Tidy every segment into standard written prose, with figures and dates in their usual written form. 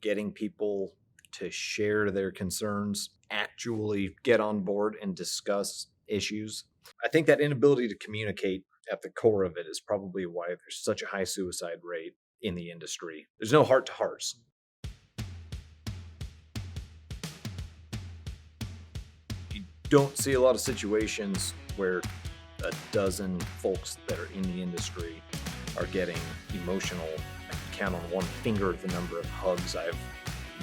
getting people to share their concerns, actually get on board and discuss issues. I think that inability to communicate at the core of it is probably why there's such a high suicide rate in the industry. There's no heart to hearts. You don't see a lot of situations where a dozen folks that are in the industry are getting emotional. I can count on one finger the number of hugs I've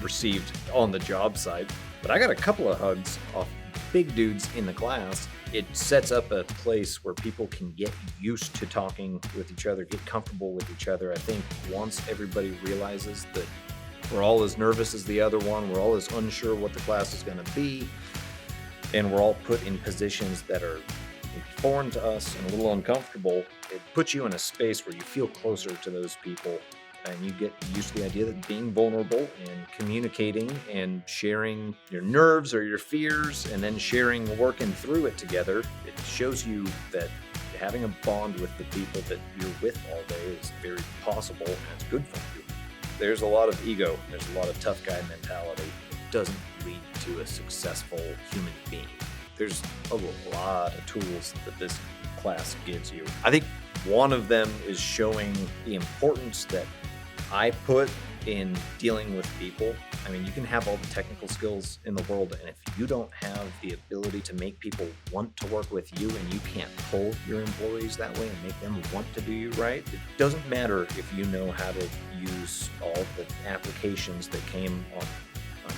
received on the job site, but I got a couple of hugs off big dudes in the class. It sets up a place where people can get used to talking with each other, get comfortable with each other. I think once everybody realizes that we're all as nervous as the other one, we're all as unsure what the class is going to be, and we're all put in positions that are foreign to us and a little uncomfortable, it puts you in a space where you feel closer to those people, and you get used to the idea that being vulnerable and communicating and sharing your nerves or your fears and then working through it together, it shows you that having a bond with the people that you're with all day is very possible and it's good for you. There's a lot of ego, there's a lot of tough guy mentality. It doesn't lead to a successful human being. There's a lot of tools that this class gives you. I think one of them is showing the importance that I put in dealing with people. I mean, you can have all the technical skills in the world, and if you don't have the ability to make people want to work with you and you can't pull your employees that way and make them want to do you right, it doesn't matter if you know how to use all the applications that came on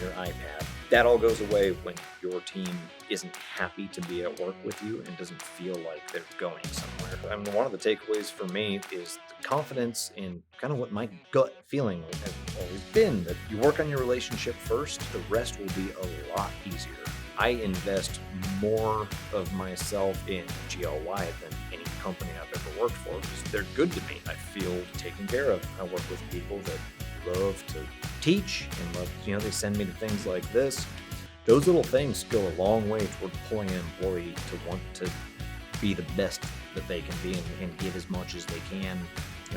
your iPad. That all goes away when your team isn't happy to be at work with you and doesn't feel like they're going somewhere. I mean, one of the takeaways for me is the confidence in kind of what my gut feeling has always been, that you work on your relationship first, the rest will be a lot easier. I invest more of myself in GLY than any company I've ever worked for because they're good to me. I feel taken care of. I work with people that love to teach and love, they send me to things like this. Those little things go a long way toward pulling an employee to want to be the best that they can be and give as much as they can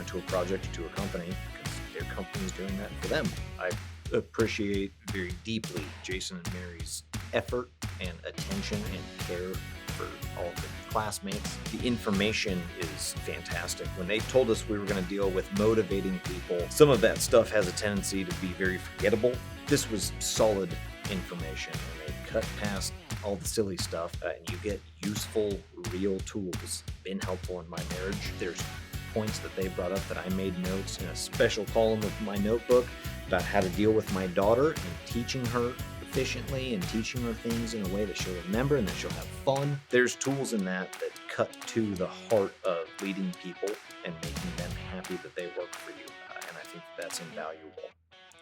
to a project or to a company because their company is doing that for them. I appreciate very deeply Jason and Mary's effort and attention and care for all the classmates. The information is fantastic. When they told us we were going to deal with motivating people, some of that stuff has a tendency to be very forgettable. This was solid information, and they cut past all the silly stuff, and you get useful, real tools. Been helpful in my marriage. There's points that they brought up that I made notes in a special column of my notebook about how to deal with my daughter and teaching her efficiently and teaching her things in a way that she'll remember and that she'll have fun. There's tools in that cut to the heart of leading people and making them happy that they work for you. And I think that's invaluable.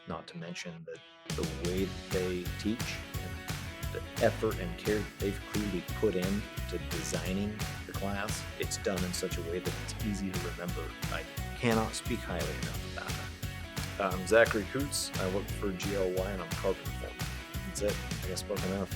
Not to mention that the way that they teach and the effort and care that they've clearly put in to designing the class, it's done in such a way that it's easy to remember. I cannot speak highly enough about it. I'm Zack Kutz. I work for GLY and I'm carpenter foreman. That's it. I guess spoken enough.